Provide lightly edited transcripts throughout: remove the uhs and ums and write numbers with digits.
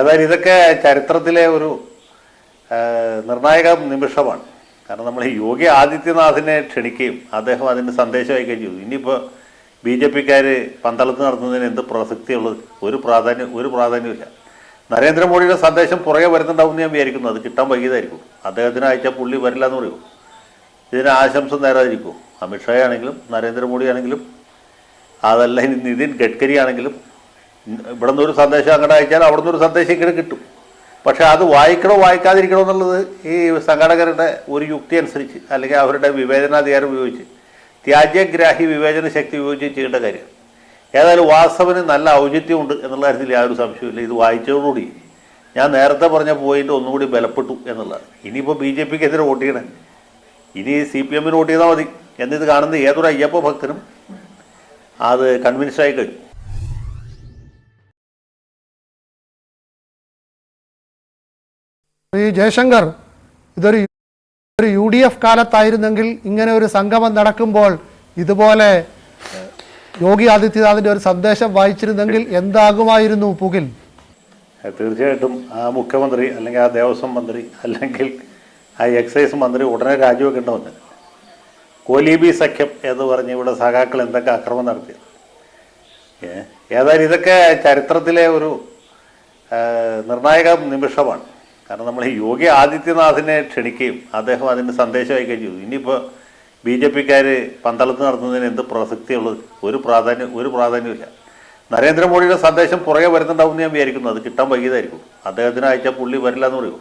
അതായത് ഇതൊക്കെ ചരിത്രത്തിലെ ഒരു നിർണായക നിമിഷമാണ്. കാരണം നമ്മൾ യോഗി ആദിത്യനാഥിനെ ക്ഷണിക്കുകയും അദ്ദേഹം അതിൻ്റെ സന്ദേശം അയക്കുകയും ചെയ്തു. ഇനിയിപ്പോൾ ബി ജെ പിക്കാർ പന്തളത്ത് നടത്തുന്നതിന് എന്ത് പ്രസക്തിയുള്ളത്? ഒരു പ്രാധാന്യമില്ല. നരേന്ദ്രമോദിയുടെ സന്ദേശം പുറകെ വരുന്നുണ്ടാവും എന്ന് ഞാൻ വിചാരിക്കുന്നു. അത് കിട്ടാൻ വൈകിയതായിരിക്കും. അദ്ദേഹത്തിന് അയച്ചാൽ പുള്ളി വരില്ല എന്ന് പറയുമോ? ഇതിന് ആശംസ നേരാതിരിക്കുമോ? അമിത്ഷാ ആണെങ്കിലും നരേന്ദ്രമോദി ആണെങ്കിലും അതല്ല ഇനി നിതിൻ ഗഡ്കരി ആണെങ്കിലും ഇവിടെ നിന്നൊരു സന്ദേശം അങ്ങോട്ട് അയച്ചാൽ അവിടെ നിന്നൊരു സന്ദേശം ഇങ്ങനെ കിട്ടും. പക്ഷേ അത് വായിക്കണോ വായിക്കാതിരിക്കണോ എന്നുള്ളത് ഈ സംഘാടകരുടെ ഒരു യുക്തി അനുസരിച്ച് അല്ലെങ്കിൽ അവരുടെ വിവേചനാധികാരം ഉപയോഗിച്ച് ത്യാജ്യഗ്രാഹി വിവേചന ശക്തി ഉപയോഗിച്ച് ചെയ്യേണ്ട കാര്യം. ഏതായാലും വാസവന് നല്ല ഔചിത്യമുണ്ട് എന്നുള്ള കാര്യത്തിൽ യാതൊരു സംശയമില്ല. ഇത് വായിച്ചതോടുകൂടി ഞാൻ നേരത്തെ പറഞ്ഞ പോയിന്റ് ഒന്നുകൂടി ബലപ്പെട്ടു എന്നുള്ളതാണ്. ഇനിയിപ്പോൾ ബി ജെ പിക്ക് എതിരെ വോട്ട് ചെയ്യണേ, ഇനി CPM വോട്ട് ചെയ്താൽ മതി എന്നിത് കാണുന്ന ഏതൊരു അയ്യപ്പ ഭക്തനും അത് കൺവിൻസ് ആയി കഴിഞ്ഞു. ശ്രീ ജയശങ്കർ, ഇതൊരു UDF കാലത്തായിരുന്നെങ്കിൽ ഇങ്ങനെ ഒരു സംഗമം നടക്കുമ്പോൾ ഇതുപോലെ യോഗി ആദിത്യനാഥിന്റെ ഒരു സന്ദേശം വായിച്ചിരുന്നെങ്കിൽ എന്താകുമായിരുന്നു പുകിൽ? തീർച്ചയായിട്ടും ആ മുഖ്യമന്ത്രി അല്ലെങ്കിൽ ആ ദേവസ്വം മന്ത്രി അല്ലെങ്കിൽ ആ എക്സൈസ് മന്ത്രി ഉടനെ രാജിവെക്കേണ്ടവന്ന്. കോലീബി സഖ്യം എന്ന് പറഞ്ഞ് ഇവിടെ സഖാക്കൾ എന്തൊക്കെ അക്രമം നടത്തി. ഏതായാലും ഇതൊക്കെ ചരിത്രത്തിലെ ഒരു നിർണായക നിമിഷമാണ്. കാരണം നമ്മൾ യോഗി ആദിത്യനാഥിനെ ക്ഷണിക്കുകയും അദ്ദേഹം അതിൻ്റെ സന്ദേശം അയക്കുകയും ചെയ്തു. ഇനിയിപ്പോൾ ബി ജെ പിക്കാർ പന്തളത്ത് നടത്തുന്നതിന് എന്ത് പ്രസക്തിയുള്ളത്? ഒരു പ്രാധാന്യമില്ല. നരേന്ദ്രമോദിയുടെ സന്ദേശം പുറകെ വരുന്നുണ്ടാവും എന്ന് ഞാൻ വിചാരിക്കുന്നു. അത് കിട്ടാൻ വൈകിയതായിരിക്കും. അദ്ദേഹത്തിന് അയച്ചാൽ പുള്ളി വരില്ല എന്ന് പറയുമോ?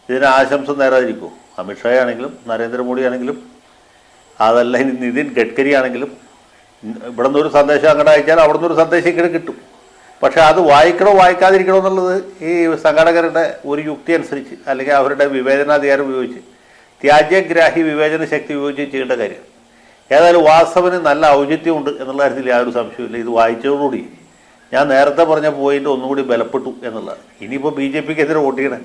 ഇതിന് ആശംസ നേരാതിരിക്കുമോ? അമിത്ഷാ ആണെങ്കിലും നരേന്ദ്രമോദി ആണെങ്കിലും അതല്ല ഇനി നിതിൻ ഗഡ്കരി ആണെങ്കിലും ഇവിടെ നിന്നൊരു സന്ദേശം അങ്ങോട്ട് അയച്ചാൽ അവിടെ നിന്നൊരു സന്ദേശം ഇങ്ങനെ കിട്ടും. പക്ഷേ അത് വായിക്കണോ വായിക്കാതിരിക്കണോ എന്നുള്ളത് ഈ സംഘാടകരുടെ ഒരു യുക്തി അനുസരിച്ച് അല്ലെങ്കിൽ അവരുടെ വിവേചനാധികാരം ഉപയോഗിച്ച് ത്യാജ്യഗ്രാഹി വിവേചന ശക്തി ഉപയോഗിച്ച് ചെയ്യേണ്ട കാര്യം. ഏതായാലും വാസവന് നല്ല ഔചിത്യമുണ്ട് എന്നുള്ള കാര്യത്തിൽ യാതൊരു സംശയമില്ല. ഇത് വായിച്ചതോടുകൂടി ഞാൻ നേരത്തെ പറഞ്ഞ പോയിന്റ് ഒന്നുകൂടി ബലപ്പെട്ടു എന്നുള്ളതാണ്. ഇനിയിപ്പോൾ ബി ജെ പിക്ക് എതിരെ വോട്ട് ചെയ്യണേ,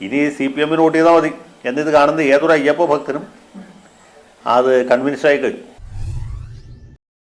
ഇനി CPM വോട്ട് ചെയ്താൽ മതി എന്നിത് കാണുന്ന ഏതൊരു അയ്യപ്പ ഭക്തനും അത് കൺവിൻസ് ആയി കഴിഞ്ഞു.